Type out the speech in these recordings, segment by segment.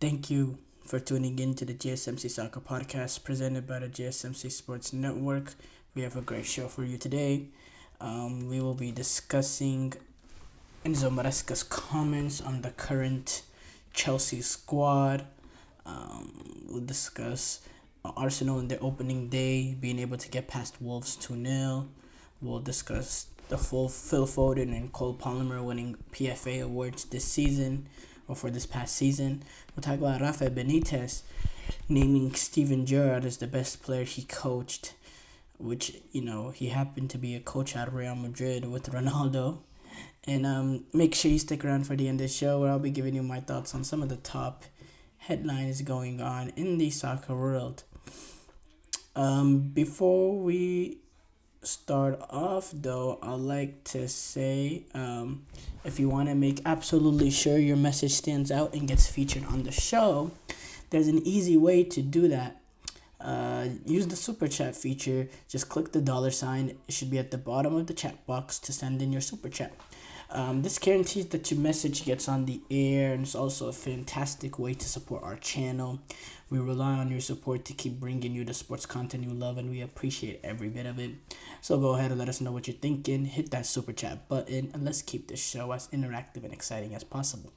Thank you for tuning in to the GSMC Soccer Podcast presented by the GSMC Sports Network. We have a great show for you today. We will be discussing Enzo Maresca's comments on the current Chelsea squad. We'll discuss Arsenal in their opening day being able to get past Wolves 2-0. We'll discuss the full Phil Foden and Cole Palmer winning PFA awards this season or for this past season. We'll talk about Rafa Benitez naming Steven Gerrard as the best player he coached, which, he happened to be a coach at Real Madrid with Ronaldo. And make sure you stick around for the end of the show where I'll be giving you my thoughts on some of the top headlines going on in the soccer world. Before we start off, though, I'd like to say if you want to make absolutely sure your message stands out and gets featured on the show, there's an easy way to do that. Use the super chat feature. Just click the $sign. It should be at the bottom of the chat box to send in your super chat. This guarantees that your message gets on the air, and it's also a fantastic way to support our channel. We rely on your support to keep bringing you the sports content you love, and we appreciate every bit of it. So go ahead and let us know what you're thinking. Hit that super chat button, and let's keep this show as interactive and exciting as possible.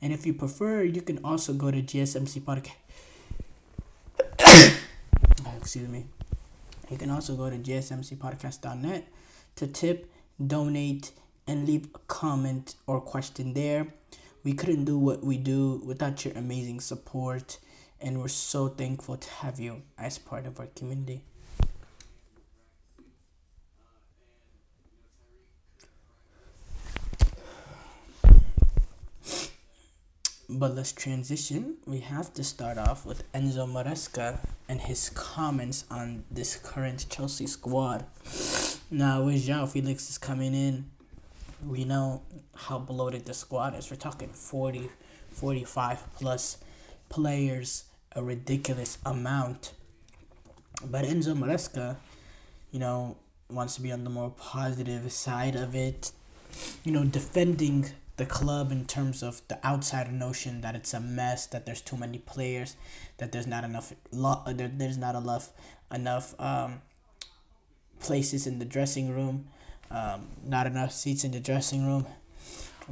And if you prefer, you can also go to GSMC Podcast. Excuse me. You can also go to gsmcpodcast.net to tip, donate, and leave a comment or question there. We couldn't do what we do without your amazing support, and we're so thankful to have you as part of our community. But let's transition. We have to start off with Enzo Maresca and his comments on this current Chelsea squad. Now, with João Felix is coming in, we know how bloated the squad is. We're talking 40, 45 plus players, a ridiculous amount. But Enzo Maresca, wants to be on the more positive side of it, defending the club in terms of the outsider notion that it's a mess, that there's too many players, that there's not enough places in the dressing room, not enough seats in the dressing room.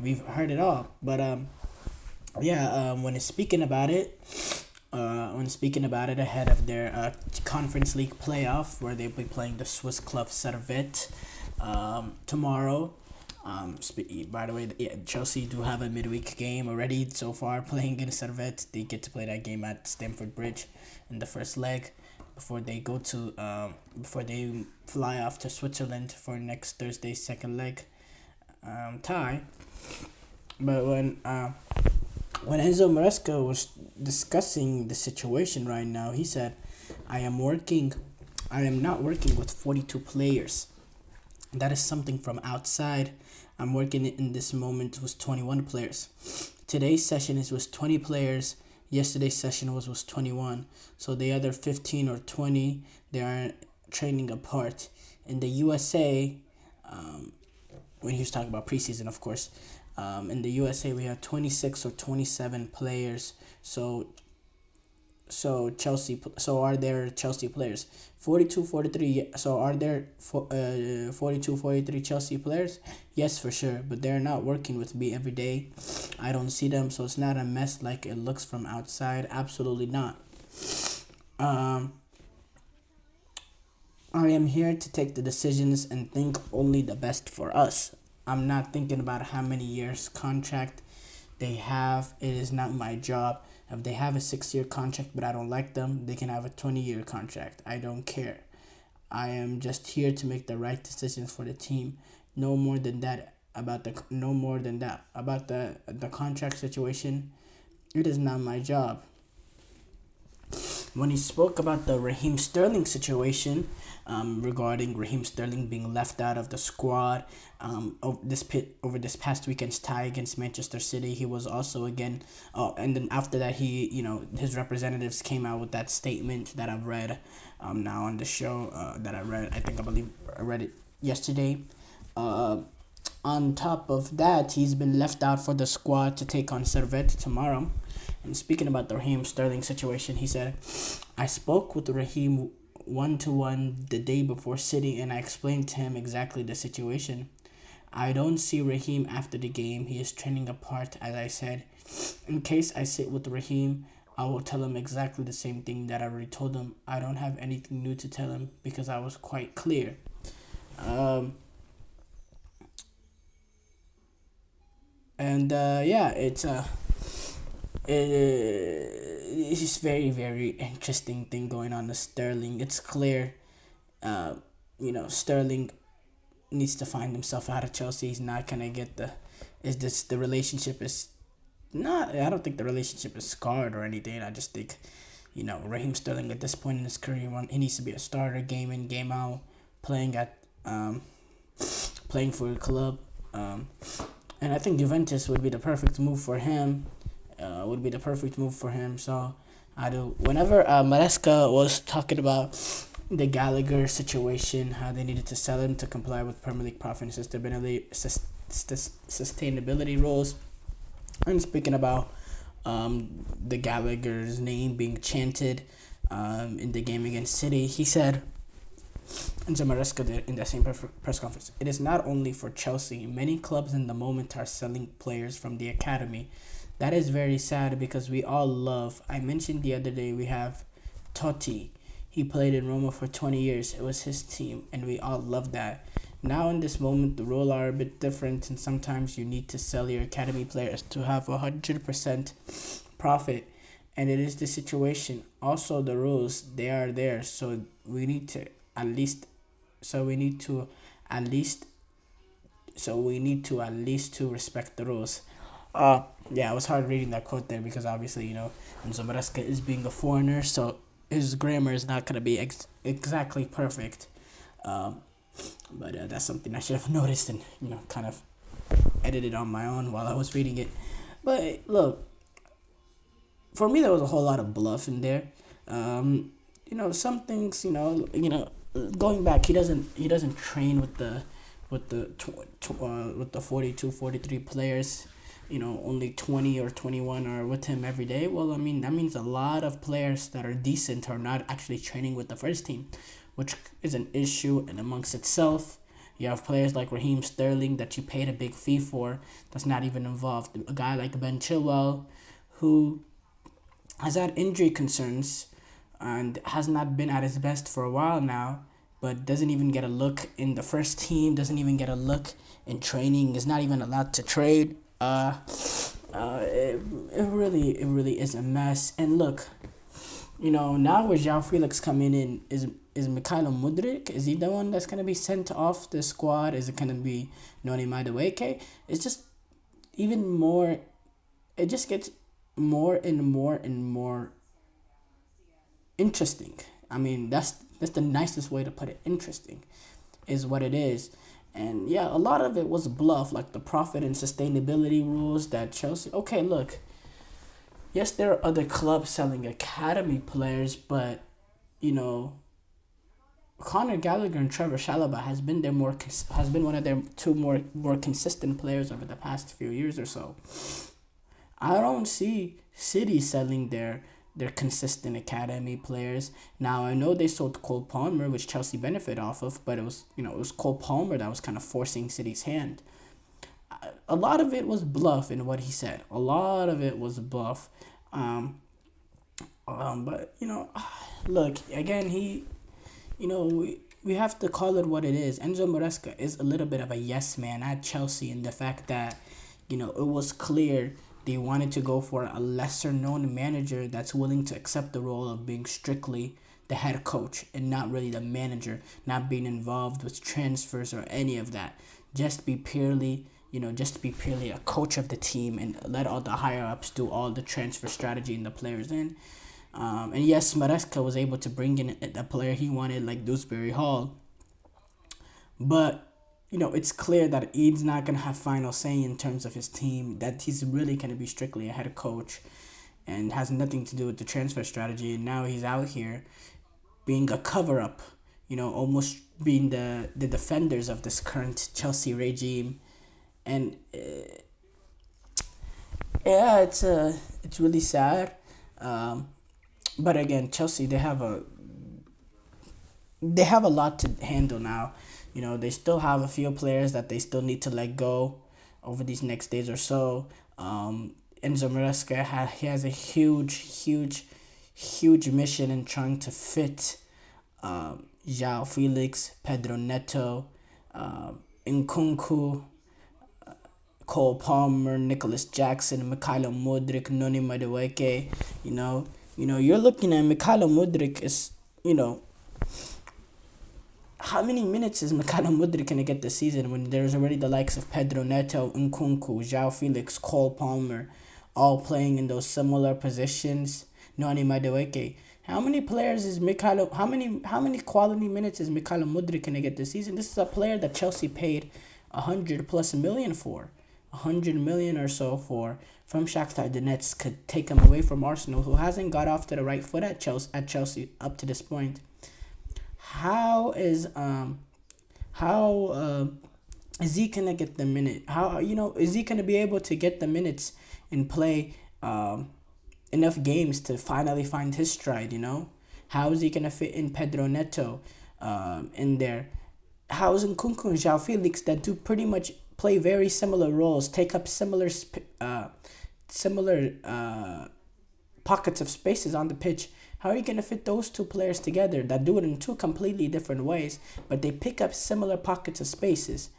We've heard it all, but when speaking about it ahead of their Conference League playoff, where they'll be playing the Swiss club Servette tomorrow. By the way, Chelsea do have a midweek game already so far playing in Servette. They get to play that game at Stamford Bridge in the first leg before they fly off to Switzerland for next Thursday's second leg tie. But when Enzo Maresca was discussing the situation right now, he said, I am not working with 42 players. That is something from outside. I'm working in this moment with 21 players. Today's session is with 20 players. Yesterday's session was 21. So the other 15 or 20, they are training apart. In the USA, when he was talking about preseason, of course, in the USA we have 26 or 27 players. So are there Chelsea players? 42, 43. So are there 42, 43 Chelsea players? Yes, for sure. But they're not working with me every day. I don't see them, so it's not a mess like it looks from outside. Absolutely not. I am here to take the decisions and think only the best for us. I'm not thinking about how many years contract they have. It is not my job. If they have a 6-year contract but I don't like them, they can have a 20-year contract. I don't care. I am just here to make the right decisions for the team. No more than that about the contract situation. It is not my job. When he spoke about the Raheem Sterling situation, regarding Raheem Sterling being left out of the squad over this past weekend's tie against Manchester City, he was also again. And then after that, his representatives came out with that statement that I've read now on the show that I read. I believe I read it yesterday. On top of that, he's been left out for the squad to take on Servette tomorrow. And speaking about the Raheem Sterling situation, he said, I spoke with Raheem one-to-one the day before City, and I explained to him exactly the situation. I don't see Raheem after the game. He is training apart, as I said. In case I sit with Raheem, I will tell him exactly the same thing that I already told him. I don't have anything new to tell him because I was quite clear. Yeah, it's just very interesting thing going on with Sterling. It's clear, Sterling needs to find himself out of Chelsea. He's not gonna get the. Is this the relationship is not? I don't think the relationship is scarred or anything. I just think, Raheem Sterling at this point in his career, he needs to be a starter, game in, game out, playing at playing for a club. And I think Juventus would be the perfect move for him. So I do. Whenever Maresca was talking about the Gallagher situation, how they needed to sell him to comply with Premier League profit and sustainability rules, and speaking about the Gallagher's name being chanted in the game against City, he said, Enzo Maresca did in that same press conference, it is not only for Chelsea. Many clubs in the moment are selling players from the academy. That is very sad because we all love. I mentioned the other day we have Totti. He played in Roma for 20 years. It was his team, and we all love that. Now in this moment, the rules are a bit different, and sometimes you need to sell your academy players to have 100% profit, and it is the situation. Also, the rules, they are there, so we need to at least to respect the rules. Yeah, it was hard reading that quote there because obviously, Enzo Maresca is being a foreigner, so his grammar is not going to be exactly perfect. But that's something I should have noticed and, kind of edited on my own while I was reading it. But look, for me, there was a whole lot of bluff in there. Some things, going back, he doesn't train with the 42, 43 players. Only 20 or 21 are with him every day. Well, I mean, that means a lot of players that are decent are not actually training with the first team, which is an issue in amongst itself. You have players like Raheem Sterling that you paid a big fee for that's not even involved. A guy like Ben Chilwell, who has had injury concerns and has not been at his best for a while now, but doesn't even get a look in the first team, doesn't even get a look in training, is not even allowed to trade. It really is a mess. And look, now with João Felix coming in, is Mikhailo Mudryk, is he the one that's gonna be sent off the squad? Is it gonna be Noni Madueke? It's just even more. It just gets more and more interesting. I mean, that's the nicest way to put it. Interesting is what it is. And yeah, a lot of it was bluff, like the profit and sustainability rules that Chelsea. Okay, look. Yes, there are other clubs selling academy players, but Conor Gallagher and Trevor Chalobah has been one of their two more consistent players over the past few years or so. I don't see City selling their consistent academy players. Now, I know they sold Cole Palmer, which Chelsea benefit off of, but it was Cole Palmer that was kind of forcing City's hand. A lot of it was bluff in what he said. A lot of it was bluff. But look, again, we have to call it what it is. Enzo Maresca is a little bit of a yes man at Chelsea in the fact that, it was clear they wanted to go for a lesser known manager that's willing to accept the role of being strictly the head coach and not really the manager, not being involved with transfers or any of that. Just be purely a coach of the team and let all the higher ups do all the transfer strategy and the players in. And yes, Maresca was able to bring in a player he wanted like Dewsbury Hall. But it's clear that he's not going to have final say in terms of his team, that he's really going to be strictly a head coach and has nothing to do with the transfer strategy. And now he's out here being a cover-up, almost being the defenders of this current Chelsea regime. and yeah, it's really sad. Um, but again, Chelsea they have a lot to handle now. They still have a few players that they still need to let go over these next days or so. Enzo Maresca he has a huge mission in trying to fit João Felix, Pedro Neto, Nkunku, Cole Palmer, Nicholas Jackson, Mikhailo Mudryk, Noni Madueke. You're looking at Mikhailo Mudryk is, how many minutes is Mikhailo Mudryk going to get this season when there's already the likes of Pedro Neto, Nkunku, João Felix, Cole Palmer, all playing in those similar positions? Noni Madueke. How many players is Mikhailo? How many quality minutes is Mikhailo Mudryk going to get this season? This is a player that Chelsea paid 100+ million for. 100 million or so from Shakhtar Donetsk could take him away from Arsenal, who hasn't got off to the right foot at Chelsea up to this point. How is he gonna get the minute? How is he gonna be able to get the minutes and play enough games to finally find his stride? How is he gonna fit in Pedro Neto in there? How is Nkunku and João Felix that do pretty much play very similar roles, take up similar pockets of spaces on the pitch? How are you going to fit those two players together that do it in two completely different ways, but they pick up similar pockets of spaces?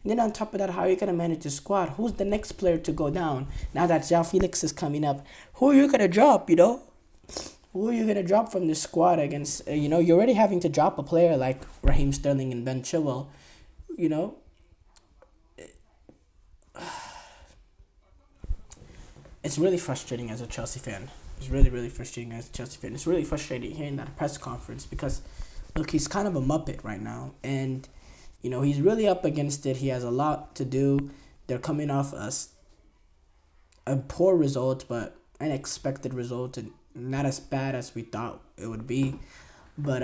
And then on top of that, how are you going to manage the squad? Who's the next player to go down now that João Felix is coming up? Who are you going to drop, Who are you going to drop from the squad against, you're already having to drop a player like Raheem Sterling and Ben Chilwell, It's really frustrating as a Chelsea fan. It's really, really frustrating as a Chelsea fan. It's really frustrating hearing that press conference because, look, he's kind of a muppet right now. And, he's really up against it. He has a lot to do. They're coming off a poor result, but unexpected result, and not as bad as we thought it would be. But,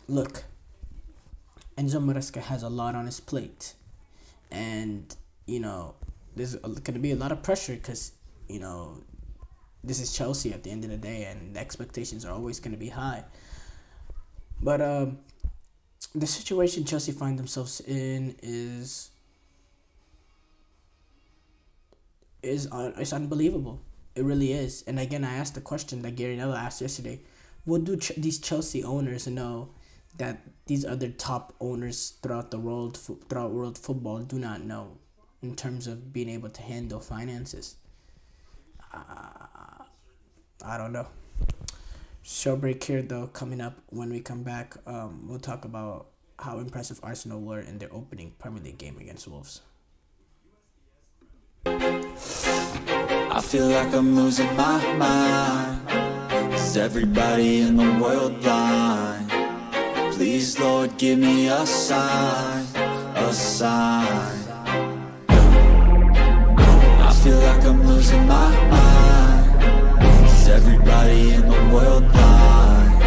look, Enzo Maresca has a lot on his plate. And, there's going to be a lot of pressure because, this is Chelsea at the end of the day, and the expectations are always going to be high. But the situation Chelsea find themselves in is unbelievable. It really is. And again, I asked the question that Gary Neville asked yesterday: what do these Chelsea owners know that these other top owners throughout world football do not know in terms of being able to handle finances? I don't know. Short break here though. Coming up when we come back, we'll talk about how impressive Arsenal were in their opening Premier League game against Wolves. I feel like I'm losing my mind. Is everybody in the world blind? Please, Lord, give me a sign, a sign. I feel like I'm losing my mind. Is everybody in the world blind?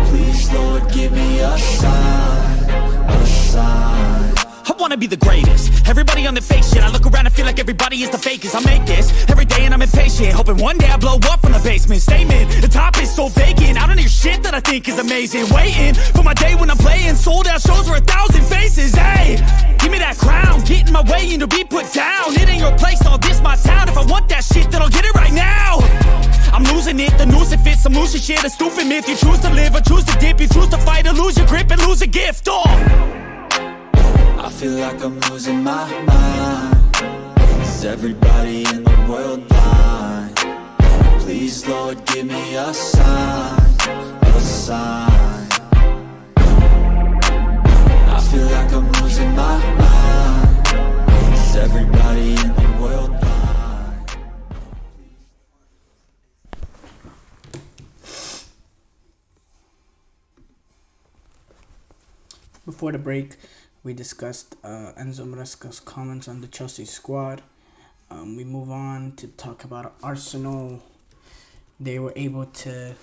Please, Lord, give me a sign, a sign. I wanna be the greatest. Everybody on the fake shit. I look around and feel like everybody is the fakest. I make this every day and I'm impatient, hoping one day I blow up from the basement. Statement, the top is so vacant. I don't hear shit that I think is amazing. Waiting for my day when I'm playing sold out shows for 1,000 faces. Hey, give me that crown, get in my way and to be put down. It ain't your place, all this my town. If I want that shit, then I'll get it right now. I'm losing it, the noose it fits. I'm losing shit, a stupid myth. You choose to live or choose to dip. You choose to fight or lose your grip and lose a gift. I feel like I'm losing my mind. Is everybody in the world blind? Please, Lord, give me a sign, a sign. I feel like I'm losing my mind. Is everybody in the world blind? Before the break, we discussed Enzo Maresca's comments on the Chelsea squad. We move on to talk about Arsenal. They were able to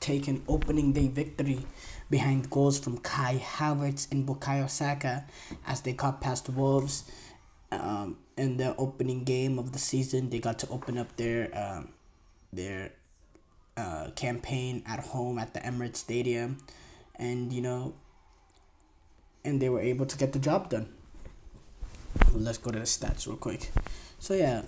take an opening day victory behind goals from Kai Havertz and Bukayo Saka as they got past Wolves. In the opening game of the season, they got to open up their campaign at home at the Emirates Stadium, and and they were able to get the job done. Let's go to the stats real quick. So yeah,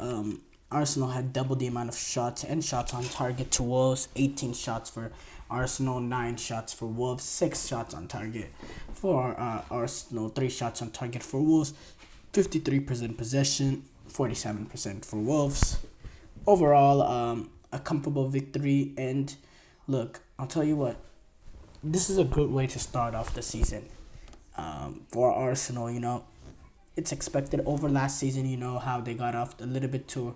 Arsenal had double the amount of shots and shots on target to Wolves. 18 shots for Arsenal, 9 shots for Wolves, 6 shots on target for Arsenal, 3 shots on target for Wolves, 53% possession, 47% for Wolves. Overall, a comfortable victory. And look, I'll tell you what, this is a good way to start off the season. For Arsenal, it's expected over last season, how they got off a little bit to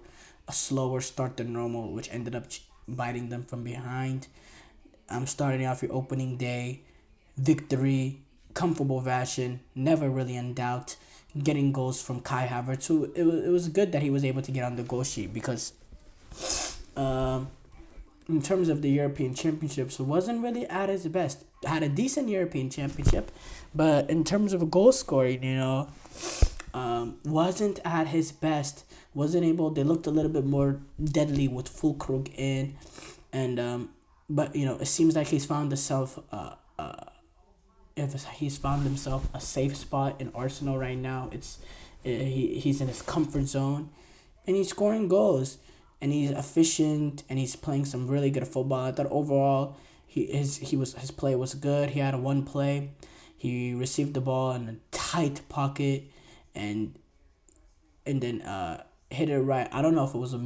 a slower start than normal, which ended up biting them from behind. Starting off your opening day, victory, comfortable fashion, never really in doubt. Getting goals from Kai Havertz, who it was good that he was able to get on the goal sheet, because in terms of the European Championships, wasn't really at his best. Had a decent European Championship, but in terms of goal scoring, wasn't at his best. Wasn't able. They looked a little bit more deadly with Fulkrug in, and but it seems like he's found himself a safe spot in Arsenal right now. He's in his comfort zone, and he's scoring goals, and he's efficient, and he's playing some really good football. I thought overall his play was good. He had one play, he received the ball in a tight pocket, and then hit it right. I don't know if it was a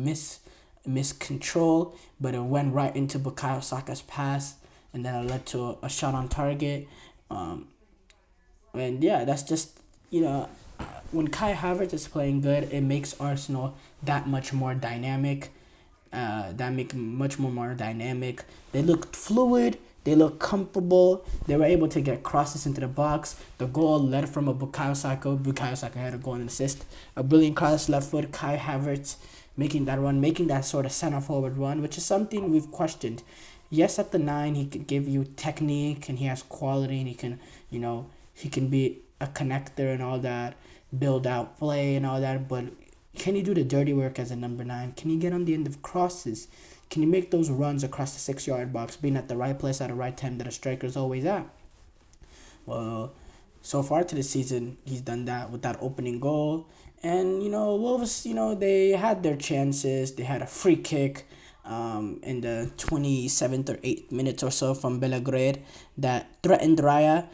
miscontrol, but it went right into Bukayo Saka's pass, and then it led to a shot on target. And yeah, that's just, when Kai Havertz is playing good, it makes Arsenal that much more dynamic. More dynamic. They looked fluid. They looked comfortable. They were able to get crosses into the box. The goal led from a Bukayo Saka. Bukayo Saka had a goal and assist. A brilliant cross left foot. Kai Havertz making that sort of center forward run, which is something we've questioned. Yes, at the 9, he could give you technique, and he has quality, and he can, he can be a connector and all that, build out play and all that, but can he do the dirty work as a number 9? Can he get on the end of crosses? Can he make those runs across the 6-yard box, being at the right place at the right time that a striker is always at? Well, so far to the season, he's done that with that opening goal. And, Wolves, they had their chances. They had a free kick in the 27th or 8th minutes or so from Belgrade that threatened Raya.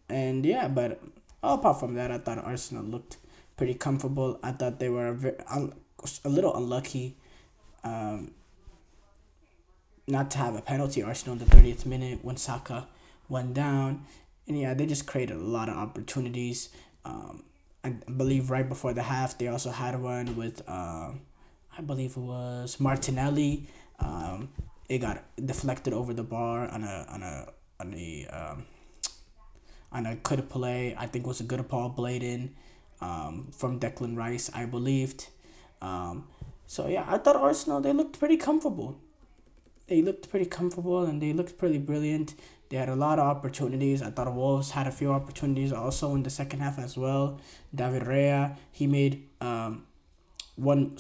And yeah, but apart from that, I thought Arsenal looked pretty comfortable. I thought they were a little unlucky not to have a penalty. Arsenal in the 30th minute when Saka went down. And yeah, they just created a lot of opportunities. I believe right before the half, they also had one with, I believe it was Martinelli. It got deflected over the bar on a good play. I think it was a good ball Bladen from Declan Rice, I believed. So yeah, I thought Arsenal, they looked pretty comfortable. And they looked pretty brilliant. They had a lot of opportunities. I thought Wolves had a few opportunities also in the second half as well. David Raya, he made one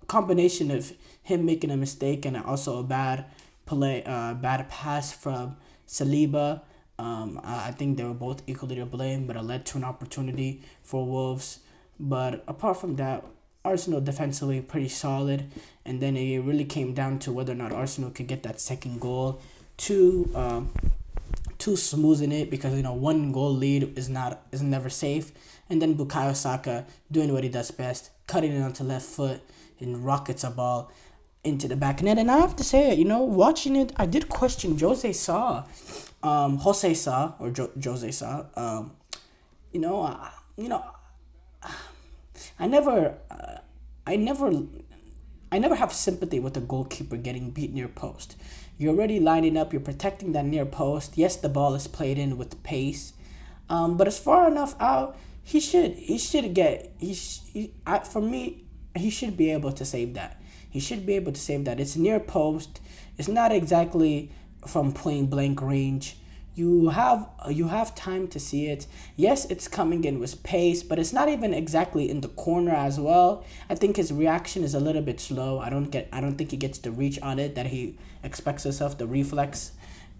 combination of him making a mistake and also a bad pass from Saliba. I think they were both equally to blame, but it led to an opportunity for Wolves. But apart from that, Arsenal defensively pretty solid, and then it really came down to whether or not Arsenal could get that second goal to smoothen it, because one goal lead is never safe. And then Bukayo Saka doing what he does best, cutting it onto left foot and rockets a ball into the back net. And I have to say, watching it, I did question Jose Sa. I never have sympathy with a goalkeeper getting beat near post. You're already lining up, you're protecting that near post. Yes, the ball is played in with pace, but it's far enough out. For me, he should be able to save that. He should be able to save that. It's near post. It's not exactly from point blank range. You have time to see it. Yes, it's coming in with pace, but it's not even exactly in the corner as well. I think his reaction is a little bit slow. I don't think he gets the reach on it that he expects himself. The reflex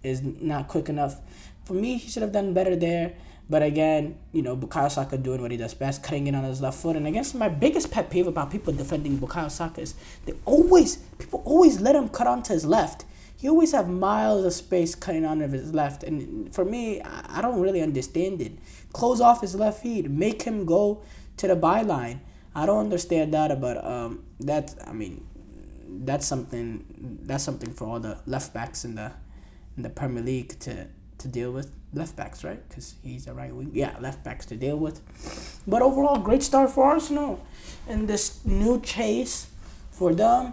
is not quick enough. For me, he should have done better there. But again, Bukayo Saka doing what he does best, cutting in on his left foot. And I guess my biggest pet peeve about people defending Bukayo Saka is people always let him cut onto his left. He always have miles of space cutting on his left. And for me, I don't really understand it. Close off his left feet. Make him go to the byline. I don't understand that, but that's something for all the left backs in the Premier League to deal with. Left backs, right? Because he's a right wing. Yeah, left backs to deal with. But overall, great start for Arsenal. And this new chase for them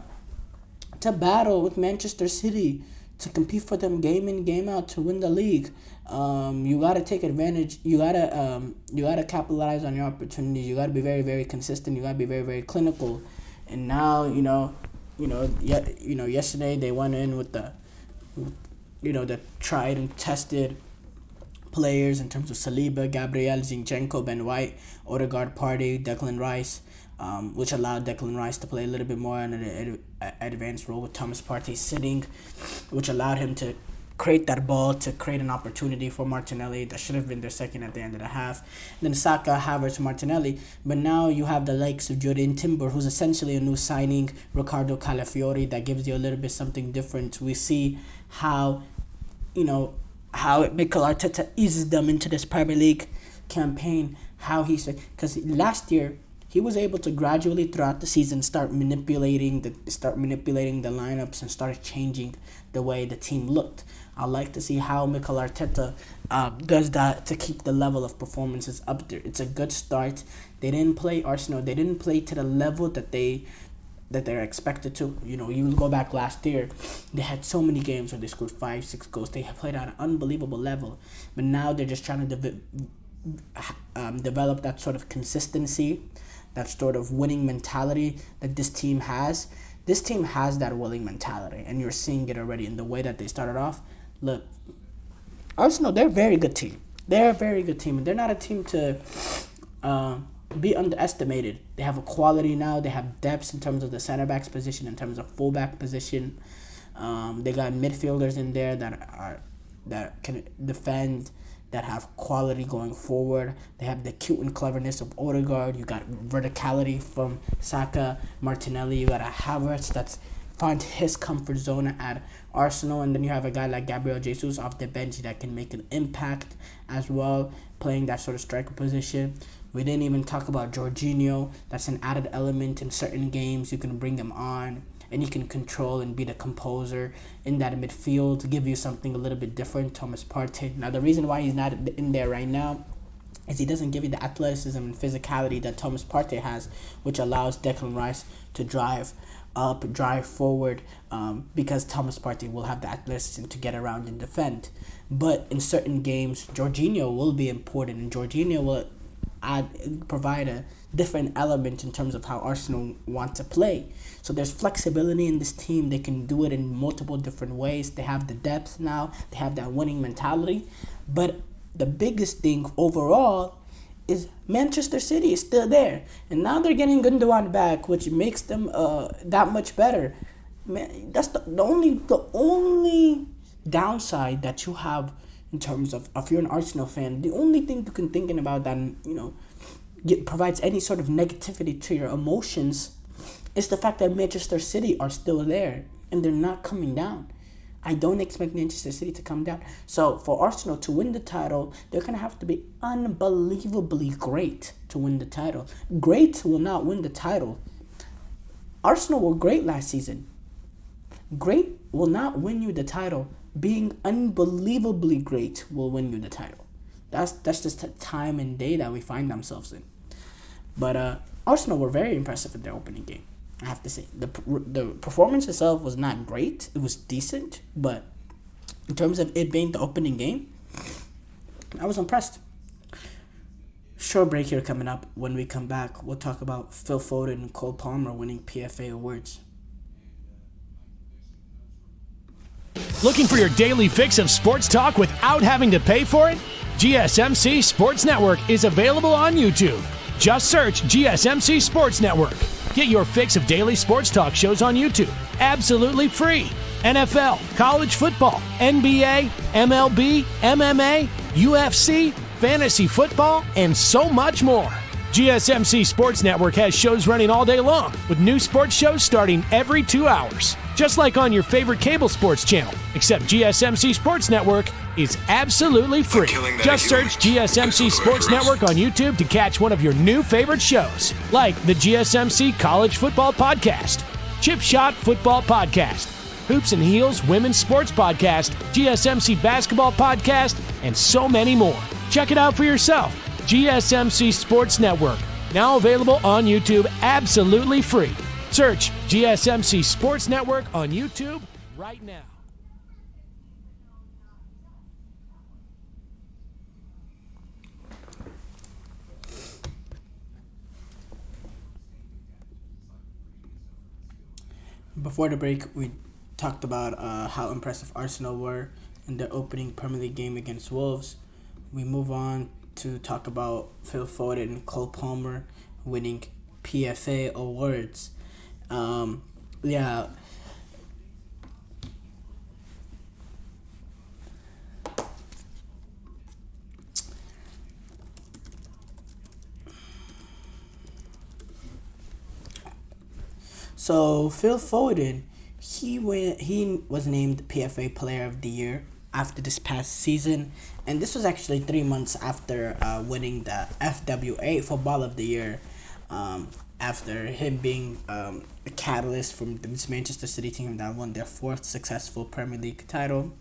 to battle with Manchester City, to compete for them game in, game out, to win the league. You gotta take advantage. You gotta capitalize on your opportunities. You gotta be very, very consistent. You gotta be very, very clinical. And now, yesterday they went in with the tried and tested players in terms of Saliba, Gabriel, Zinchenko, Ben White, Odegaard, Partey, Declan Rice, which allowed Declan Rice to play a little bit more in an advanced role with Thomas Partey sitting, which allowed him to create that ball, to create an opportunity for Martinelli that should have been their second at the end of the half. And then Saka, Havertz, Martinelli. But now you have the likes of Jordan Timber, who's essentially a new signing, Ricardo Calafiori, that gives you a little bit something different. We see how Mikel Arteta eases them into this Premier League campaign. Because last year he was able to gradually throughout the season start manipulating the lineups and start changing the way the team looked. I like to see how Mikel Arteta does that to keep the level of performances up there. It's a good start. They didn't play Arsenal. They didn't play to the level that they're expected to. You go back last year, they had so many games where they scored 5-6 goals. They have played at an unbelievable level, but now they're just trying to develop that sort of consistency, that sort of winning mentality that this team has. This team has that winning mentality, and you're seeing it already in the way that they started off. Look, Arsenal, they're a very good team. They're a very good team, and they're not a team to be underestimated. They have a quality now. They have depth in terms of the center backs position, in terms of fullback position. They got midfielders in there that can defend, that have quality going forward. They have the cute and cleverness of Odegaard. You got verticality from Saka, Martinelli. You got a Havertz that's found his comfort zone at Arsenal, and then you have a guy like Gabriel Jesus off the bench that can make an impact as well, playing that sort of striker position. We didn't even talk about Jorginho. That's an added element in certain games. You can bring him on, and he can control and be the composer in that midfield to give you something a little bit different. Thomas Partey. Now, the reason why he's not in there right now is he doesn't give you the athleticism and physicality that Thomas Partey has, which allows Declan Rice to drive up, drive forward, because Thomas Partey will have the athleticism to get around and defend. But in certain games, Jorginho will be important, and Jorginho will provide a different element in terms of how Arsenal want to play. So there's flexibility in this team. They can do it in multiple different ways. They have the depth now. They have that winning mentality. But the biggest thing overall is Manchester City is still there. And now they're getting Gundogan back, which makes them that much better. Man, that's the only downside that you have in terms of, if you're an Arsenal fan. The only thing you can think about that, provides any sort of negativity to your emotions is the fact that Manchester City are still there and they're not coming down. I don't expect Manchester City to come down. So for Arsenal to win the title, they're going to have to be unbelievably great to win the title. Great will not win the title. Arsenal were great last season. Great will not win you the title. Being unbelievably great will win you the title. That's just the time and day that we find ourselves in. But Arsenal were very impressive in their opening game, I have to say. The performance itself was not great. It was decent, but in terms of it being the opening game, I was impressed. Short break here coming up. When we come back, we'll talk about Phil Foden and Cole Palmer winning PFA awards. Looking for your daily fix of sports talk without having to pay for it? GSMC Sports Network is available on YouTube. Just search GSMC Sports Network. Get your fix of daily sports talk shows on YouTube, absolutely free. NFL, college football, NBA, MLB, MMA, UFC, fantasy football, and so much more. GSMC Sports Network has shows running all day long, with new sports shows starting every 2 hours. Just like on your favorite cable sports channel, except GSMC Sports Network is absolutely free. Just search GSMC Sports Network on YouTube to catch one of your new favorite shows, like the GSMC College Football Podcast, Chip Shot Football Podcast, Hoops and Heels Women's Sports Podcast, GSMC Basketball Podcast, and so many more. Check it out for yourself. GSMC Sports Network, now available on YouTube absolutely free. Search GSMC Sports Network on YouTube right now. Before the break, we talked about how impressive Arsenal were in their opening Premier League game against Wolves. We move on to talk about Phil Foden and Cole Palmer winning PFA awards. Yeah. So Phil Foden, he was named PFA Player of the Year after this past season, and this was actually 3 months after winning the FWA Football of the Year, after him being a catalyst from this Manchester City team that won their 4th successful Premier League title.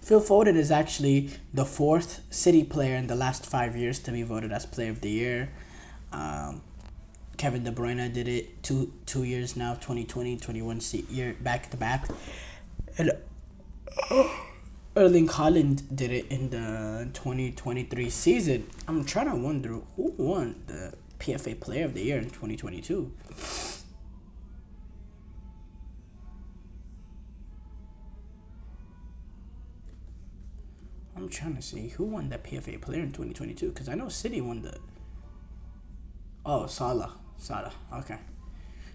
Phil Foden is actually the 4th City player in the last 5 years to be voted as Player of the Year. Kevin De Bruyne did it two years now, 2020, 21 year back to back. And Erling Haaland did it in the 2023 season. I'm trying to wonder who won the PFA Player of the Year in 2022. I'm trying to see who won the PFA Player in 2022, because I know City won the... Oh, Salah, okay.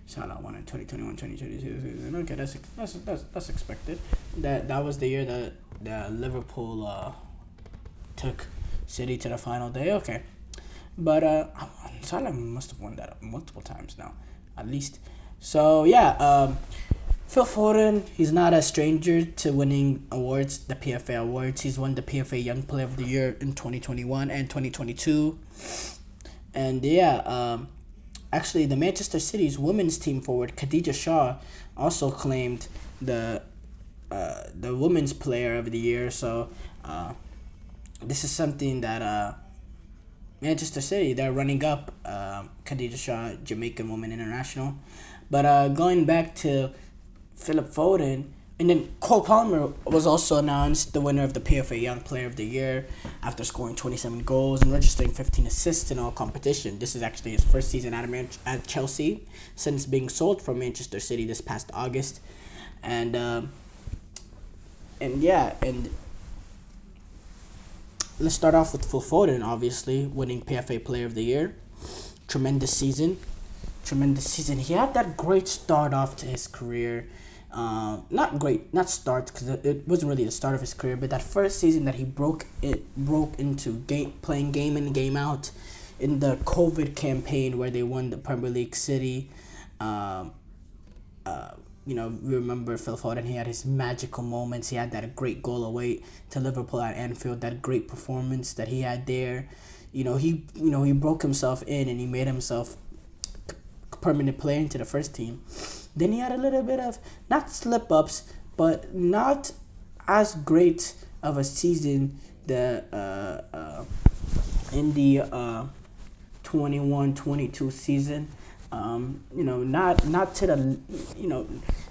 Salah won in 2021, 2022. Okay, that's expected. That was the year that Liverpool took City to the final day. Okay, but Salah must have won that multiple times now, at least. So yeah, Phil Foden, he's not a stranger to winning awards, the PFA awards. He's won the PFA Young Player of the Year in 2021 and 2022. And yeah, actually, the Manchester City's women's team forward Khadija Shaw also claimed the women's player of the year. So this is something that Manchester City, they're running up Khadija Shaw, Jamaican woman international. But going back to Philip Foden, and then Cole Palmer was also announced the winner of the PFA Young Player of the Year after scoring 27 goals and registering 15 assists in all competition. This is actually his first season at Chelsea since being sold from Manchester City this past August. And let's start off with Phil Foden, obviously winning PFA Player of the Year. Tremendous season. He had that great start off to his career. Not start, because it wasn't really the start of his career, but that first season that he broke into playing game in, game out in the COVID campaign where they won the Premier League City. We remember Phil Foden, he had his magical moments. He had that great goal away to Liverpool at Anfield, that great performance that he had there. He broke himself in and he made himself permanent player into the first team. Then he had a little bit of, not slip-ups, but not as great of a season in the 21-22 season. Not to the,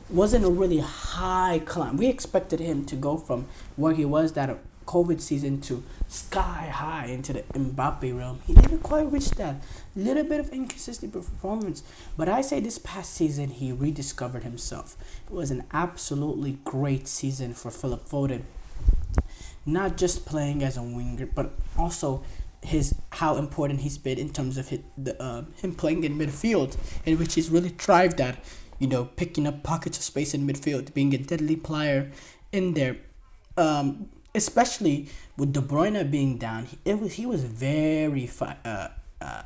wasn't a really high climb. We expected him to go from where he was, that COVID season to sky high into the Mbappe realm. He didn't quite reach that. Little bit of inconsistent performance. But I say this past season, he rediscovered himself. It was an absolutely great season for Philip Foden. Not just playing as a winger, but also how important he's been in terms of him playing in midfield, in which he's really thrived at. Picking up pockets of space in midfield, being a deadly player in there. Especially with De Bruyne being down, he was very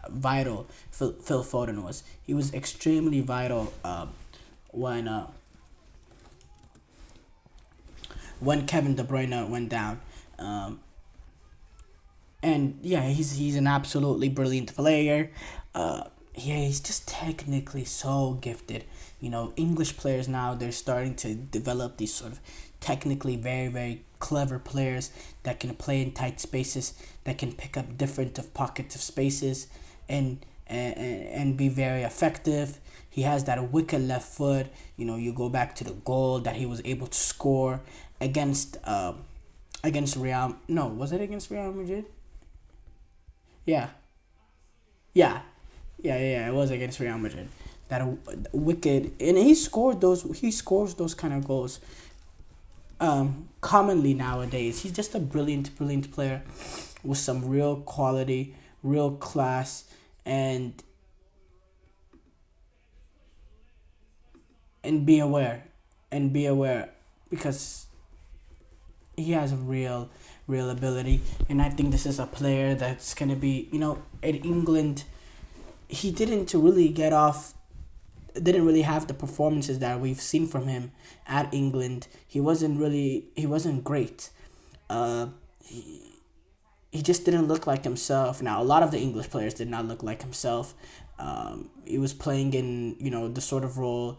vital. Phil Foden was. He was extremely vital when Kevin De Bruyne went down. And yeah, he's an absolutely brilliant player. He's just technically so gifted. English players now, they're starting to develop these sort of technically very, very clever players that can play in tight spaces, that can pick up different pockets of spaces and be very effective. He has that wicked left foot. You go back to the goal that he was able to score against Real. No, was it against Real Madrid? Yeah. It was against Real Madrid. That wicked, and he scores those kind of goals commonly nowadays. He's just a brilliant player with some real quality, real class, and be aware because he has a real ability. And I think this is a player that's gonna be, at England, he didn't really have the performances that we've seen from him at England. He wasn't great. He just didn't look like himself. Now, a lot of the English players did not look like himself. He was playing in, the sort of role,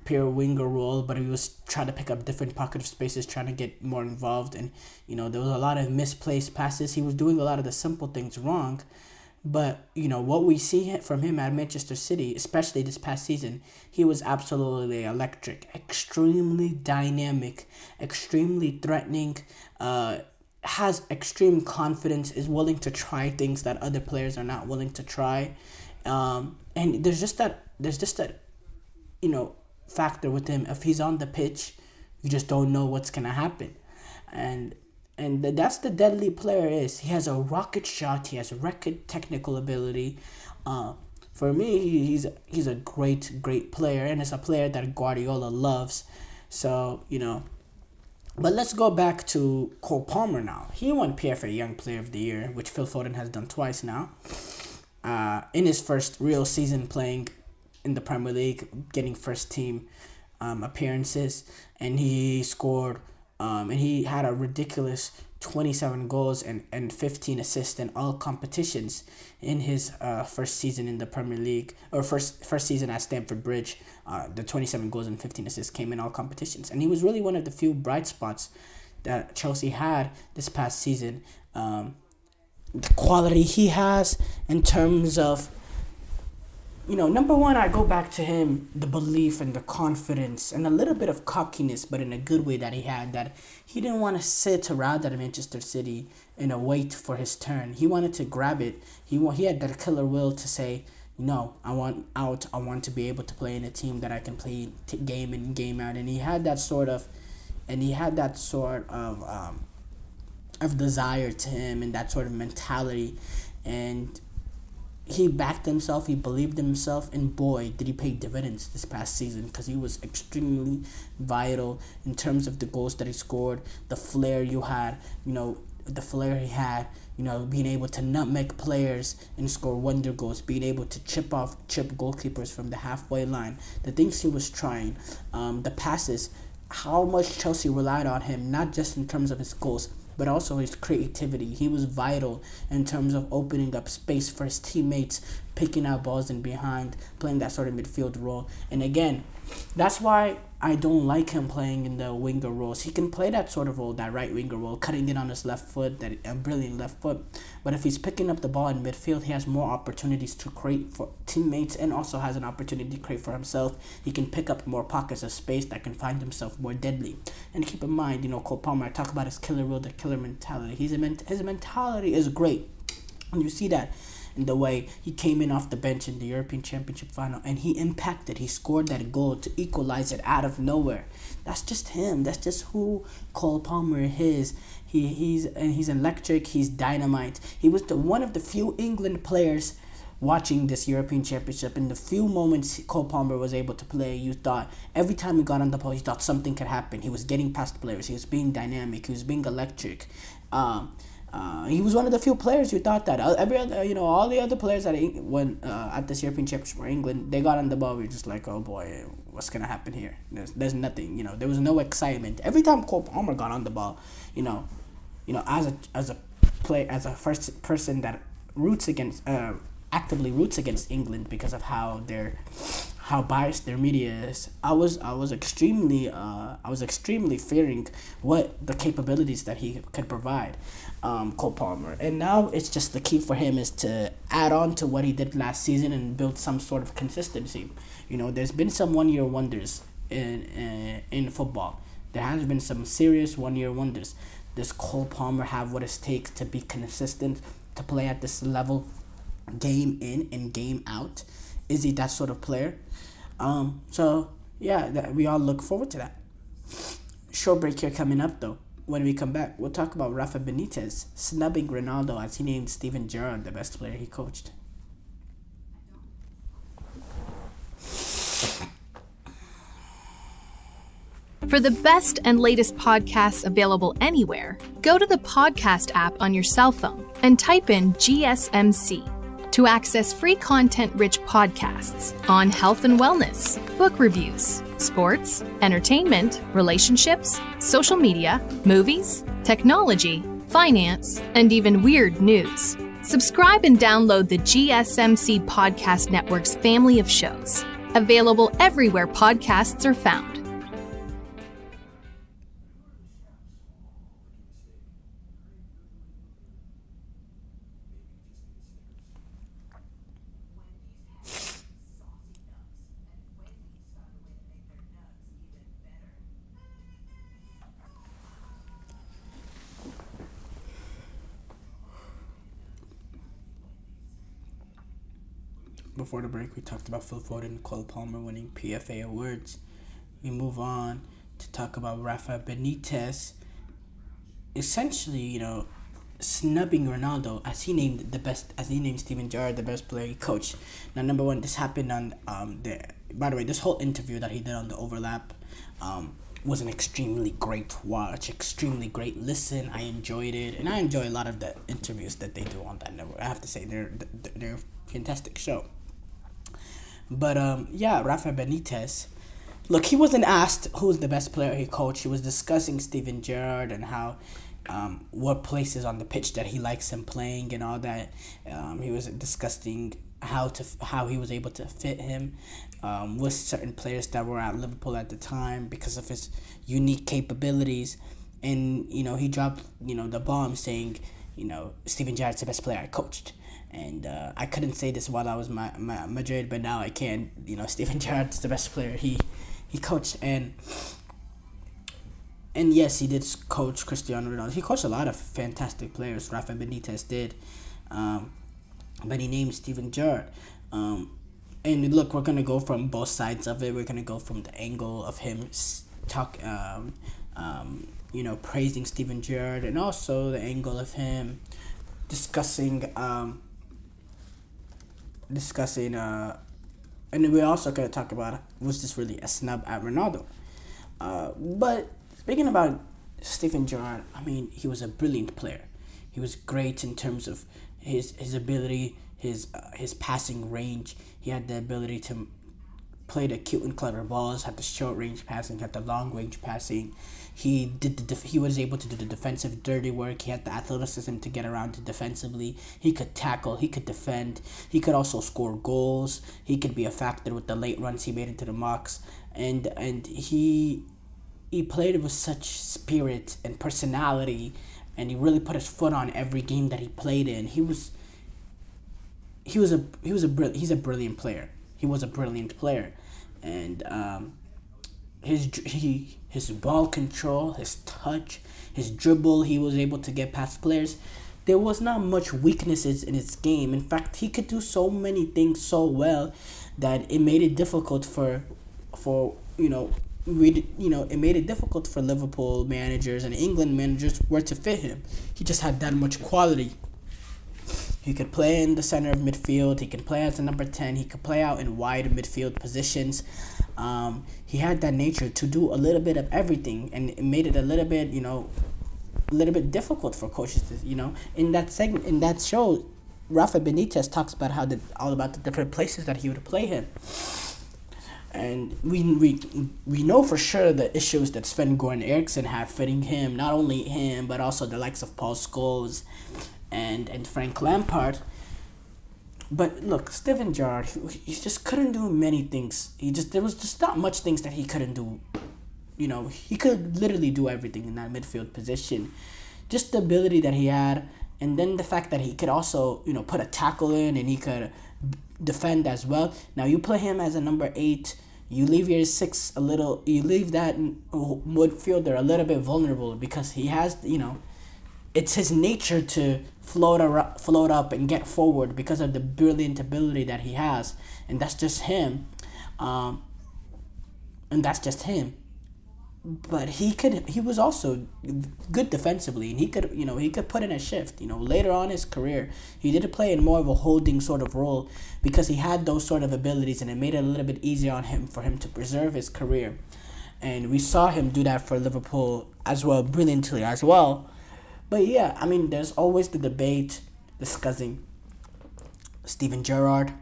pure winger role, but he was trying to pick up different pocket of spaces, trying to get more involved. And, there was a lot of misplaced passes. He was doing a lot of the simple things wrong. But, what we see from him at Manchester City, especially this past season, he was absolutely electric, extremely dynamic, extremely threatening, has extreme confidence, is willing to try things that other players are not willing to try. And there's just that factor with him. If he's on the pitch, you just don't know what's going to happen. And that's the deadly player is. He has a rocket shot. He has a record technical ability. For me, he's a great player, and it's a player that Guardiola loves. So, But let's go back to Cole Palmer now. He won PFA Young Player of the Year, which Phil Foden has done twice now. In his first real season playing in the Premier League, getting first team appearances, and he scored. And he had a ridiculous 27 goals and 15 assists in all competitions in his first season in the Premier League, or first season at Stamford Bridge. The 27 goals and 15 assists came in all competitions. And he was really one of the few bright spots that Chelsea had this past season. The quality he has in terms of, number one, I go back to him, the belief and the confidence and a little bit of cockiness, but in a good way that he had, that he didn't want to sit around at Manchester City and wait for his turn. He wanted to grab it. He had that killer will to say, I want out. I want to be able to play in a team that I can play game in, game out. And he had that sort of desire to him and that sort of mentality. And he backed himself, he believed in himself, and boy, did he pay dividends this past season, because he was extremely vital in terms of the goals that he scored, the flair he had, being able to nutmeg players and score wonder goals, being able to chip goalkeepers from the halfway line, the things he was trying, the passes, how much Chelsea relied on him, not just in terms of his goals, but also his creativity. He was vital in terms of opening up space for his teammates, picking out balls in behind, playing that sort of midfield role. And again, That's why I don't like him playing in the winger roles. He can play that sort of role, that right winger role, cutting it on his left foot, that a brilliant left foot. But if he's picking up the ball in midfield, he has more opportunities to create for teammates and also has an opportunity to create for himself. He can pick up more pockets of space that can find himself more deadly. And keep in mind, Cole Palmer, I talk about his killer will, the killer mentality. His mentality is great. And you see that in the way he came in off the bench in the European Championship final and he impacted. He scored that goal to equalize it out of nowhere. That's just him. That's just who Cole Palmer is. He's electric. He's dynamite. He was one of the few England players watching this European Championship. In the few moments Cole Palmer was able to play, you thought every time he got on the ball, you thought something could happen. He was getting past players. He was being dynamic. He was being electric. He was one of the few players who thought that. Every other, all the other players that when at this European Championship for England, they got on the ball. We were just like, oh boy, what's gonna happen here? There's nothing. There was no excitement. Every time Cole Palmer got on the ball, as a first person that actively roots against England because of how biased their media is. I was extremely fearing what the capabilities that he could provide, Cole Palmer. And now it's just the key for him is to add on to what he did last season and build some sort of consistency. There's been some one-year wonders in football. There has been some serious one-year wonders. Does Cole Palmer have what it takes to be consistent, to play at this level, game in and game out? Is he that sort of player? We all look forward to that. Short break here coming up though. When we come back, we'll talk about Rafa Benitez snubbing Ronaldo as he named Steven Gerrard the best player he coached. For the best and latest podcasts available anywhere, go to the podcast app on your cell phone and type in GSMC to access free content-rich podcasts on health and wellness, book reviews, sports, entertainment, relationships, social media, movies, technology, finance, and even weird news. Subscribe and download the GSMC Podcast Network's family of shows, available everywhere podcasts are found. Before the break, we talked about Phil Foden and Cole Palmer winning PFA awards. We move on to talk about Rafa Benitez essentially, snubbing Ronaldo as he named Steven Gerrard the best player he coached. Now, number one, this happened on by the way, this whole interview that he did on the overlap was an extremely great watch, extremely great listen. I enjoyed it, and I enjoy a lot of the interviews that they do on that network. I have to say, they're a fantastic show. But Rafa Benitez, look, he wasn't asked who's the best player he coached. He was discussing Steven Gerrard and how what places on the pitch that he likes him playing and all that. He was discussing how he was able to fit him with certain players that were at Liverpool at the time because of his unique capabilities. And he dropped the bomb saying Steven Gerrard's the best player I coached. And I couldn't say this while I was Madrid, but now I can. Steven Gerrard's the best player he coached, and yes, he did coach Cristiano Ronaldo. He coached a lot of fantastic players. Rafa Benitez did, but he named Steven Gerrard. And look, we're gonna go from both sides of it. We're gonna go from the angle of him praising Steven Gerrard, and also the angle of him discussing and we're also going to talk about, was this really a snub at Ronaldo? But speaking about Steven Gerrard, he was a brilliant player. He was great in terms of his ability, his passing range. He had the ability played a cute and clever balls, had the short range passing, had the long range passing. He was able to do the defensive dirty work. He had the athleticism to get around it defensively. He could tackle. He could defend. He could also score goals. He could be a factor with the late runs he made into the mocks. And he played with such spirit and personality, and he really put his foot on every game that he played in. He's a brilliant player. He was a brilliant player, and his ball control, his touch, his dribble, he was able to get past players. There was not much weaknesses in his game. In fact, he could do so many things so well that it made it difficult for it made it difficult for Liverpool managers and England managers where to fit him. He just had that much quality. He could play in the center of midfield. He could play as a number 10. He could play out in wide midfield positions. He had that nature to do a little bit of everything, and it made it a little bit difficult for coaches to, in that show, Rafa Benitez talks about all about the different places that he would play him. And we know for sure the issues that Sven-Göran Eriksson had fitting him, not only him, but also the likes of Paul Scholes and Frank Lampard. But look, Steven Gerrard, he just couldn't do many things. There was just not much things that he couldn't do. He could literally do everything in that midfield position. Just the ability that he had, and then the fact that he could also, put a tackle in, and he could defend as well. Now you play him as a number 8. You leave your 6 you leave that midfielder a little bit vulnerable, because he has, it's his nature to float up and get forward because of the brilliant ability that he has, and that's just him. But he was also good defensively, and he could put in a shift. Later on in his career, he did play in more of a holding sort of role because he had those sort of abilities, and it made it a little bit easier for him to preserve his career. And we saw him do that for Liverpool as well, brilliantly as well. But yeah, there's always the debate discussing Steven Gerrard,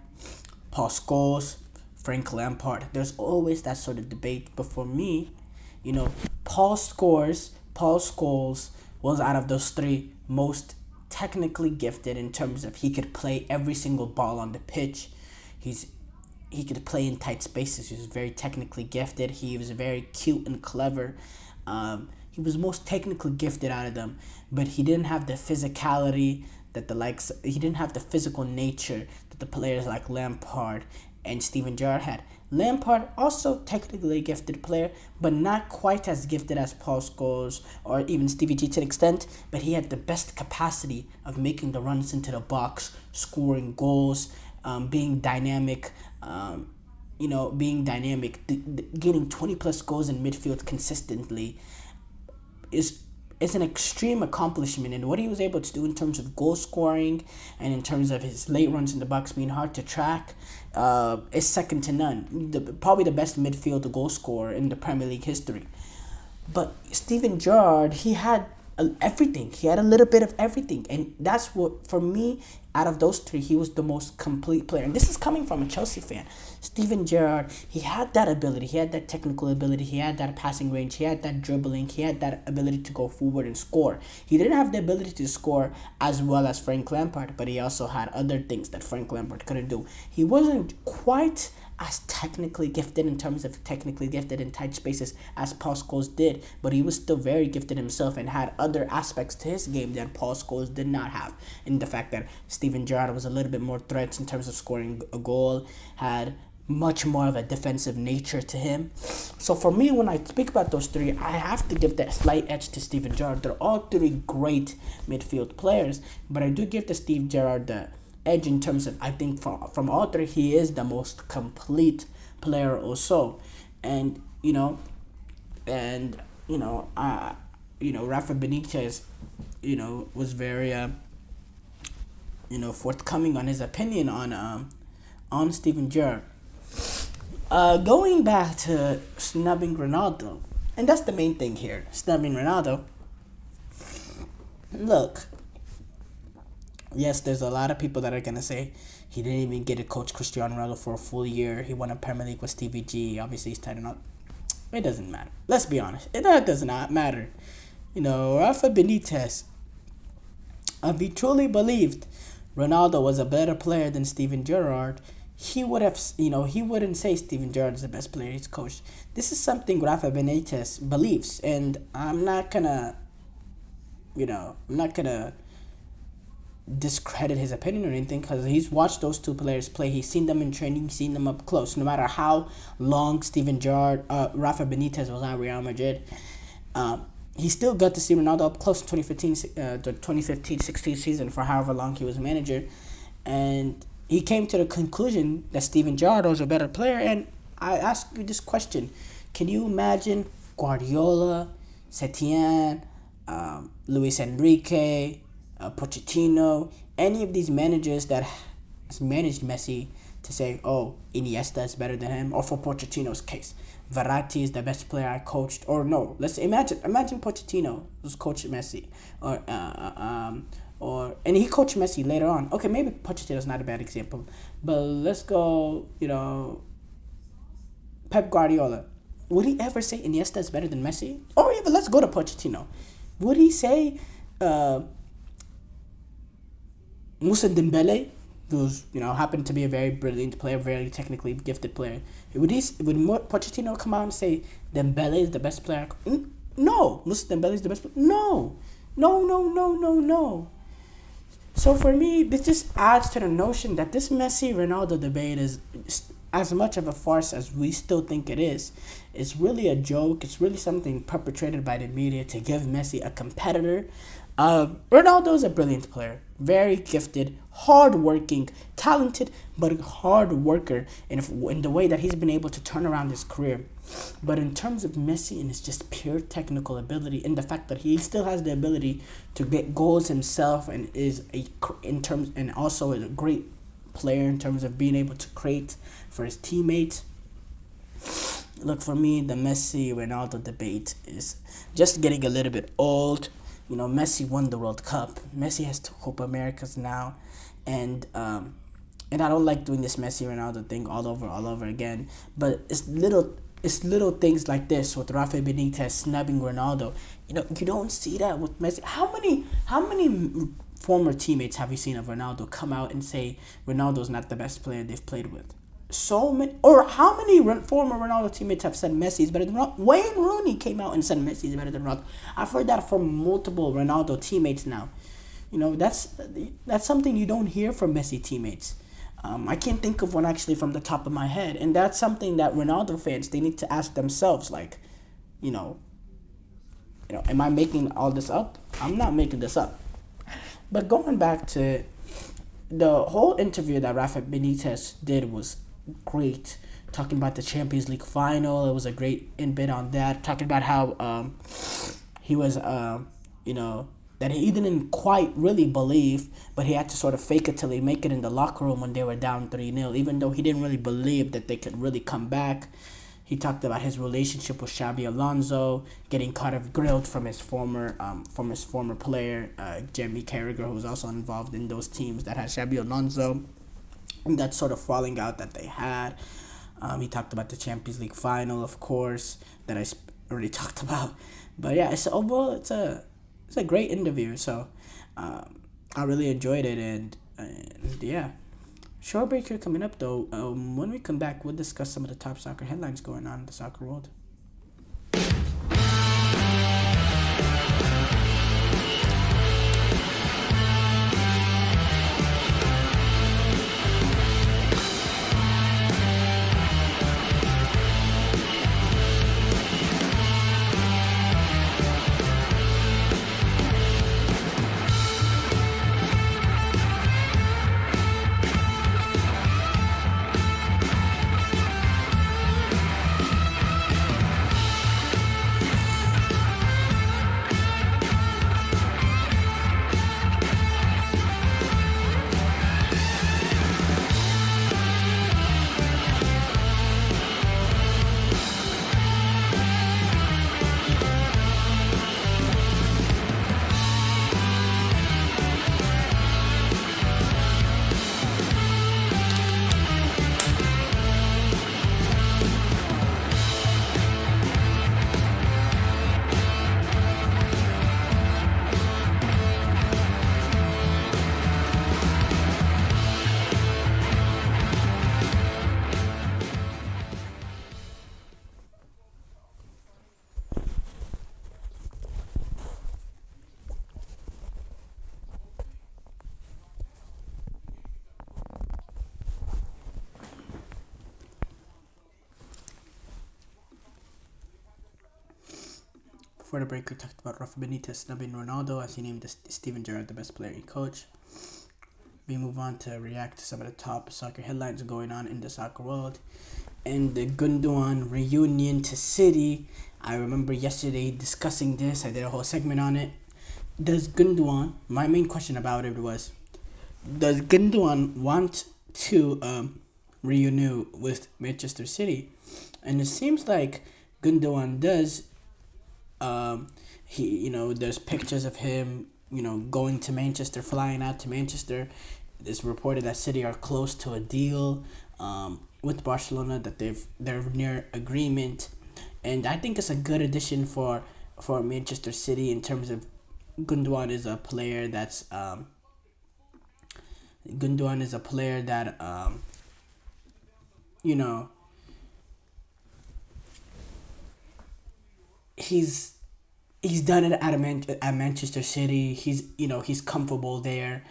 Paul Scholes, Frank Lampard. There's always that sort of debate. But for me, Paul Scholes was out of those 3 most technically gifted in terms of he could play every single ball on the pitch. He could play in tight spaces. He was very technically gifted. He was very cute and clever. He was most technically gifted out of them, but he didn't have the physicality he didn't have the physical nature that the players like Lampard and Steven Gerrard had. Lampard, also technically a gifted player, but not quite as gifted as Paul Scholes or even Stevie G to an extent, but he had the best capacity of making the runs into the box, scoring goals, being dynamic, getting 20 plus goals in midfield consistently is an extreme accomplishment, and what he was able to do in terms of goal scoring and in terms of his late runs in the box being hard to track is second to none. Probably the best midfield goal scorer in the Premier League history. But Steven Gerrard, he had everything. He had a little bit of everything, and that's what, for me, out of those 3, he was the most complete player. And this is coming from a Chelsea fan. Steven Gerrard, he had that ability. He had that technical ability. He had that passing range. He had that dribbling. He had that ability to go forward and score. He didn't have the ability to score as well as Frank Lampard, but he also had other things that Frank Lampard couldn't do. He wasn't quite as technically gifted in terms of technically gifted in tight spaces as Paul Scholes did, but he was still very gifted himself and had other aspects to his game that Paul Scholes did not have. In the fact that Steven Gerrard was a little bit more threats in terms of scoring a goal, had much more of a defensive nature to him. So for me, when I speak about those 3, I have to give that slight edge to Steven Gerrard. They're all 3 great midfield players, but I do give to Steve Gerrard the edge in terms of, I think from all 3, he is the most complete player also. And Rafa Benitez was very forthcoming on his opinion on Steven Gerrard. Going back to snubbing Ronaldo, and that's the main thing here, snubbing Ronaldo. Look, yes, there's a lot of people that are going to say He didn't even get to coach Cristiano Ronaldo for a full year. He won a Premier League with Stevie G. Obviously, he's tied up. It doesn't matter. Let's be honest. That does not matter. Rafa Benitez, if he truly believed Ronaldo was a better player than Steven Gerrard, he would have, he wouldn't say Steven Gerrard is the best player he's coached. This is something Rafa Benitez believes, and I'm not gonna discredit his opinion or anything, because he's watched those two players play. He's seen them in training, he's seen them up close. No matter how long Rafa Benitez was at Real Madrid, he still got to see Ronaldo up close in the 2015-16 season for however long he was manager, and he came to the conclusion that Steven Gerrard was a better player. And I ask you this question: can you imagine Guardiola, Setien, Luis Enrique, Pochettino, any of these managers that has managed Messi to say, oh, Iniesta is better than him? Or for Pochettino's case, Verratti is the best player I coached. Or no, let's imagine Pochettino who's coached Messi, and he coached Messi later on. Okay, maybe Pochettino's not a bad example, but let's go, Pep Guardiola. Would he ever say Iniesta is better than Messi? Or even let's go to Pochettino. Would he say Moussa Dembele, who's happened to be a very brilliant player, very technically gifted player? Would Pochettino come out and say Dembele is the best player? No. Moussa Dembele is the best player? No. So for me, this just adds to the notion that this Messi-Ronaldo debate is as much of a farce as we still think it is. It's really a joke. It's really something perpetrated by the media to give Messi a competitor. Ronaldo is a brilliant player, very gifted, hard-working, talented, but hard worker in the way that he's been able to turn around his career. But in terms of Messi and his just pure technical ability, and the fact that he still has the ability to get goals himself, and also is a great player in terms of being able to create for his teammates. Look, for me, the Messi-Ronaldo debate is just getting a little bit old. Messi won the World Cup. Messi has 2 Copa Americas now, and I don't like doing this Messi-Ronaldo thing all over again. But it's little things like this with Rafa Benitez snubbing Ronaldo. You don't see that with Messi. How many former teammates have you seen of Ronaldo come out and say Ronaldo's not the best player they've played with? So many. Or how many former Ronaldo teammates have said Messi is better than Ronaldo? Wayne Rooney came out and said Messi is better than Ronaldo. I've heard that from multiple Ronaldo teammates now. That's something you don't hear from Messi teammates. I can't think of one actually from the top of my head, and that's something that Ronaldo fans, they need to ask themselves. Like, am I making all this up? I'm not making this up. But going back to the whole interview that Rafa Benitez did was great. Talking about the Champions League final, it was a great in-bit on that. Talking about how he was, that he didn't quite really believe, but he had to sort of fake it till he make it in the locker room when they were down 3-0, even though he didn't really believe that they could really come back. He talked about his relationship with Xabi Alonso, getting kind of grilled from his former player, Jamie Carragher, who was also involved in those teams that had Xabi Alonso, and that sort of falling out that they had. He talked about the Champions League final, of course, that I already talked about. But yeah, overall it's a great interview. So I really enjoyed it, and yeah. Short break here coming up, though. When we come back, we'll discuss some of the top soccer headlines going on in the soccer world. Before the break, we talked about Rafa Benitez snubbing Ronaldo as he named Steven Gerrard the best player and coach. We move on to react to some of the top soccer headlines going on in the soccer world. And the Gundogan reunion to City. I remember yesterday discussing this. I did a whole segment on it. My main question about it was, does Gundogan want to renew with Manchester City? And it seems like Gundogan does. There's pictures of him, going to Manchester, flying out to Manchester. It's reported that City are close to a deal with Barcelona, that they're near agreement, and I think it's a good addition for Manchester City in terms of Gundogan is a player that he's done it at Manchester City. He's comfortable there.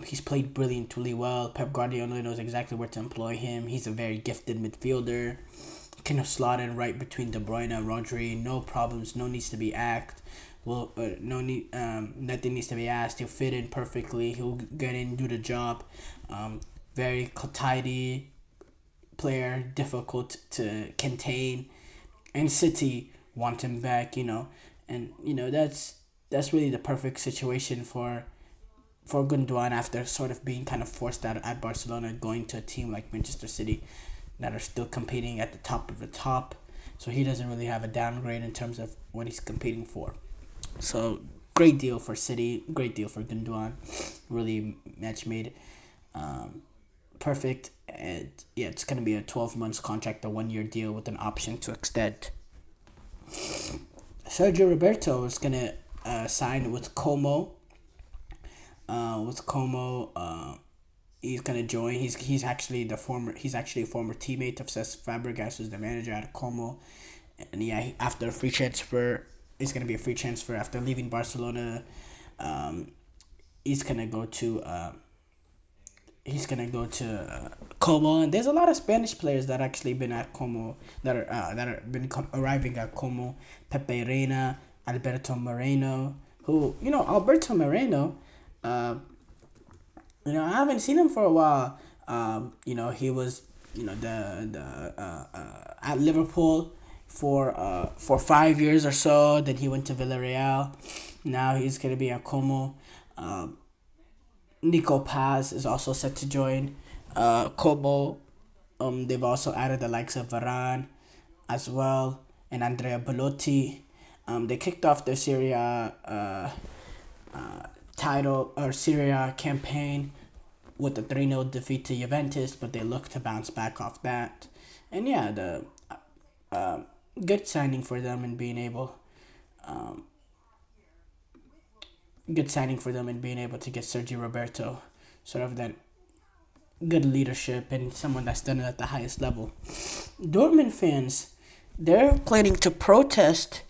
He's played brilliantly well. Pep Guardiola knows exactly where to employ him. He's a very gifted midfielder. Can slot in right between De Bruyne and Rodri. No problems. No needs to be nothing needs to be asked. He'll fit in perfectly. He'll get in, do the job. Very tidy player, difficult to contain, and City want him back. And that's really the perfect situation for Gundogan after sort of being kind of forced out at Barcelona, going to a team like Manchester City that are still competing at the top of the top. So he doesn't really have a downgrade in terms of what he's competing for. So great deal for City, great deal for Gundogan. Really match made. Perfect. And yeah, it's going to be a 12 months contract, a 1-year deal with an option to extend. Sergio Roberto is going to sign with Como. He's gonna join. He's actually a former teammate of Cesc Fabregas, who's the manager at Como, and yeah, after a free transfer, it's gonna be a free transfer after leaving Barcelona. He's gonna go to Como, and there's a lot of Spanish players that actually been at Como that are arriving at Como. Pepe Reina, Alberto Moreno, who Alberto Moreno. I haven't seen him for a while. He was, at Liverpool for 5 years or so. Then he went to Villarreal. Now he's gonna be at Como. Nico Paz is also set to join Como. They've also added the likes of Varane as well and Andrea Belotti. They kicked off their Serie A title or Serie A campaign with a 3-0 defeat to Juventus, but they look to bounce back off that. And yeah, the good signing for them and being able to get Sergio Roberto, sort of that good leadership and someone that's done it at the highest level. Dortmund fans, they're planning to protest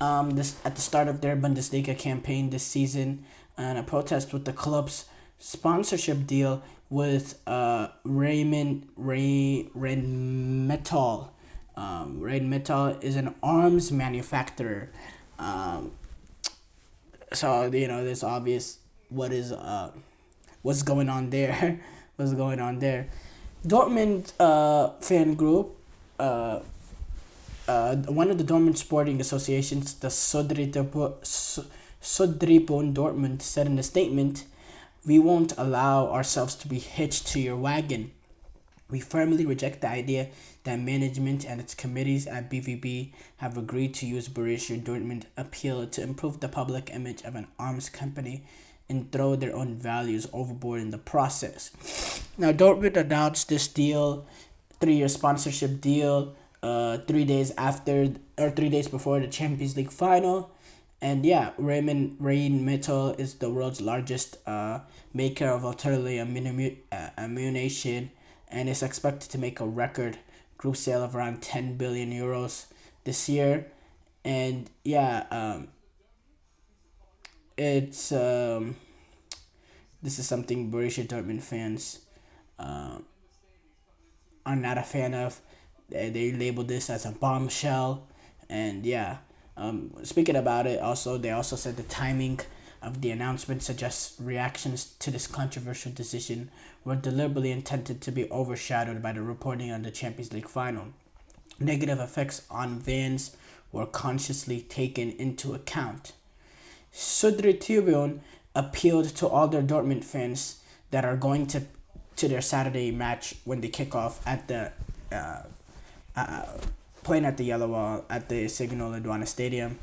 this at the start of their Bundesliga campaign this season, and a protest with the club's sponsorship deal with Rheinmetall. Rheinmetall is an arms manufacturer. So it's obvious what's going on there. Dortmund fan group. One of the Dortmund sporting associations, the Sodribon Dortmund, said in a statement, "We won't allow ourselves to be hitched to your wagon. We firmly reject the idea that management and its committees at BVB have agreed to use Borussia Dortmund appeal to improve the public image of an arms company and throw their own values overboard in the process." Now, Dortmund announced this deal, 3-year sponsorship deal, 3 days before the Champions League final. And yeah, Rheinmetall is the world's largest maker of artillery ammunition, and is expected to make a record group sale of around 10 billion euros this year. And yeah, it's this is something Borussia Dortmund fans are not a fan of. They labeled this as a bombshell, and yeah, Speaking about it, they also said the timing of the announcement suggests reactions to this controversial decision were deliberately intended to be overshadowed by the reporting on the Champions League final. Negative effects on fans were consciously taken into account. Sudri Tribune appealed to all their Dortmund fans that are going to their Saturday match when they kick off at the playing at the Yellow Wall at the Signal Iduna Stadium.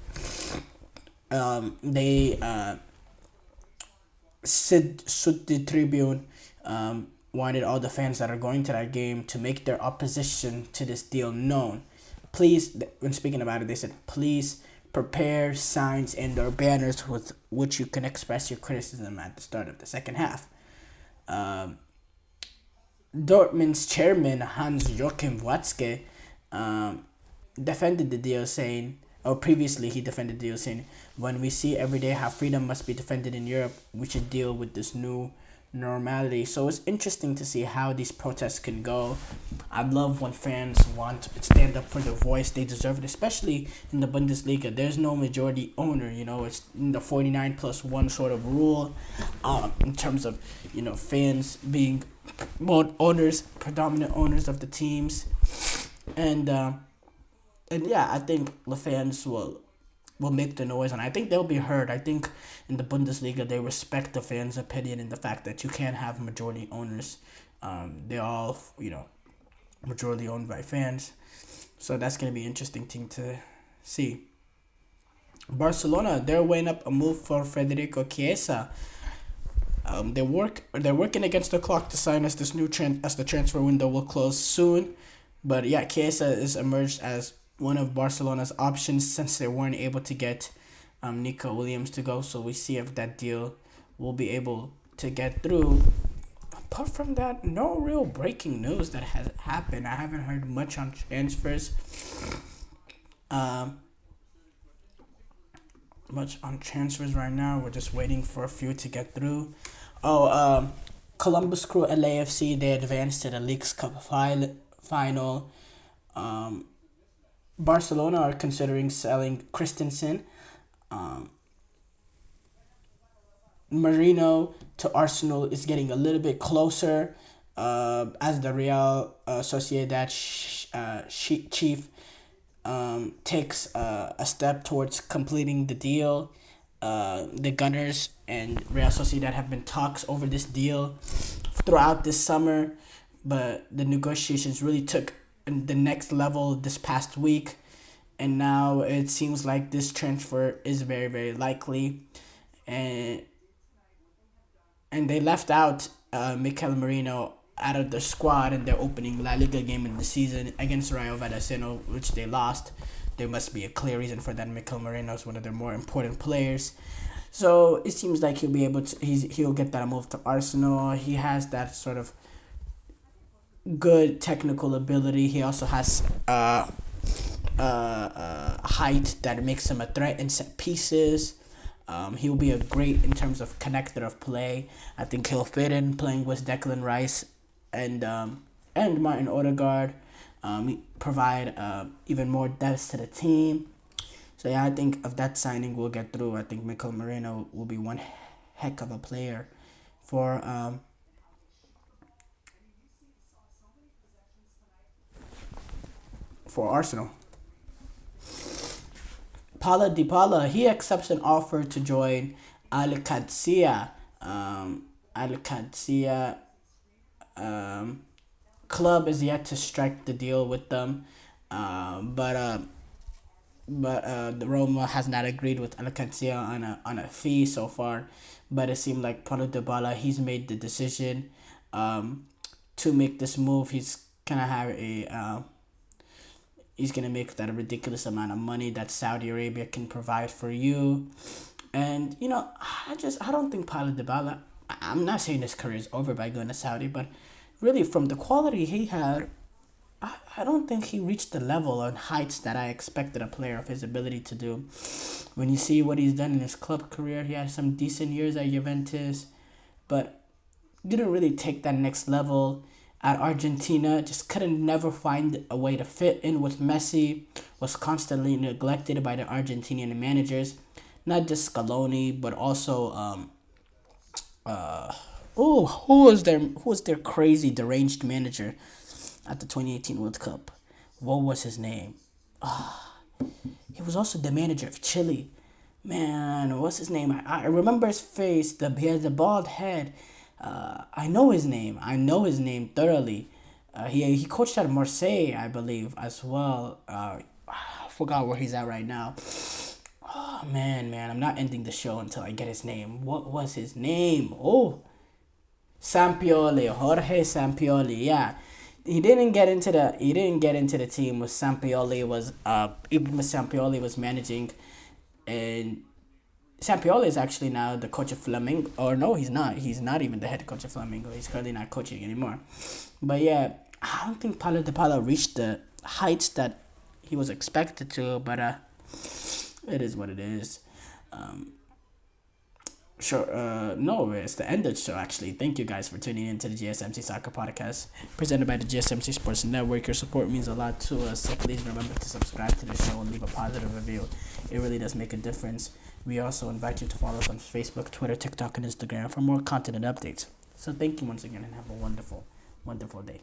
Sud Tribune wanted all the fans that are going to that game to make their opposition to this deal known. Please, when speaking about it, they said, please prepare signs and or banners with which you can express your criticism at the start of the second half. Dortmund's chairman, Hans-Joachim Watzke, defended the deal saying, previously he defended the deal saying, when we see every day how freedom must be defended in Europe, we should deal with this new normality. So it's interesting to see how these protests can go. I love when fans want to stand up for their voice. They deserve it, especially in the Bundesliga. There's no majority owner, it's the 49+1 sort of rule in terms of, fans being owners, predominant owners of the teams. And yeah, I think the fans will make the noise, and I think they'll be heard. I think in the Bundesliga, they respect the fans' opinion and the fact that you can't have majority owners. They're all, majority owned by fans. So that's going to be an interesting thing to see. Barcelona, they're weighing up a move for Federico Chiesa. They're working against the clock to sign as this new as the transfer window will close soon. But yeah, Chiesa is emerged as one of Barcelona's options since they weren't able to get Nico Williams to go. So we see if that deal will be able to get through. Apart from that, no real breaking news that has happened. I haven't heard much on transfers. Much on transfers right now. We're just waiting for a few to get through. Columbus Crew LAFC, they advanced to the Leagues Cup final. Barcelona are considering selling Christensen. Marino to Arsenal is getting a little bit closer as the Real Sociedad chief takes a step towards completing the deal. The Gunners and Real Sociedad have been talks over this deal throughout this summer, but the negotiations really took the next level this past week, and now it seems like this transfer is very, very likely, and they left out Mikel Merino out of the squad in their opening La Liga game in the season against Rayo Vallecano, which they lost. There must be a clear reason for that. Mikel Merino is one of their more important players, so it seems like he'll be able to. He'll get that move to Arsenal. He has that sort of good technical ability. He also has height that makes him a threat in set pieces. He'll be a great in terms of connector of play. I think he'll fit in playing with Declan Rice and Martin Odegaard. Provide even more depth to the team. So yeah, I think if that signing will get through, I think Mikel Merino will be one heck of a player for Arsenal. Paulo Dybala, he accepts an offer to join Al Qadsiya. Club is yet to strike the deal with them, but the Roma has not agreed with Al Qadsiya on a fee so far. But it seemed like Paulo Dybala, he's made the decision to make this move. He's gonna have he's gonna make that a ridiculous amount of money that Saudi Arabia can provide for you, and I don't think Paulo Dybala. I'm not saying his career is over by going to Saudi, but really from the quality he had, I don't think he reached the level and heights that I expected a player of his ability to do. When you see what he's done in his club career, he had some decent years at Juventus, but didn't really take that next level at Argentina. Just never find a way to fit in with Messi was constantly neglected by the Argentinian managers, not just Scaloni, but also who was their crazy deranged manager at the 2018 World Cup? What was his name? He was also the manager of Chile. Man, what's his name? I remember his face. He has a bald head. I know his name. I know his name thoroughly. He coached at Marseille, I believe, as well. I forgot where he's at right now. Oh, man, I'm not ending the show until I get his name. What was his name? Oh, Sampaoli, Jorge Sampaoli. Yeah, he didn't get into the team with Sampaoli was managing, and Sampaoli is actually now the coach of Flamengo. Or no, he's not. He's not even the head coach of Flamengo. He's currently not coaching anymore. But yeah, I don't think Paulo Dybala reached the heights that he was expected to. But it is what it is. No, it's the end of the show, actually. Thank you guys for tuning in to the GSMC Soccer Podcast, presented by the GSMC Sports Network. Your support means a lot to us, so please remember to subscribe to the show and leave a positive review. It really does make a difference. We also invite you to follow us on Facebook, Twitter, TikTok, and Instagram for more content and updates. So thank you once again, and have a wonderful, wonderful day.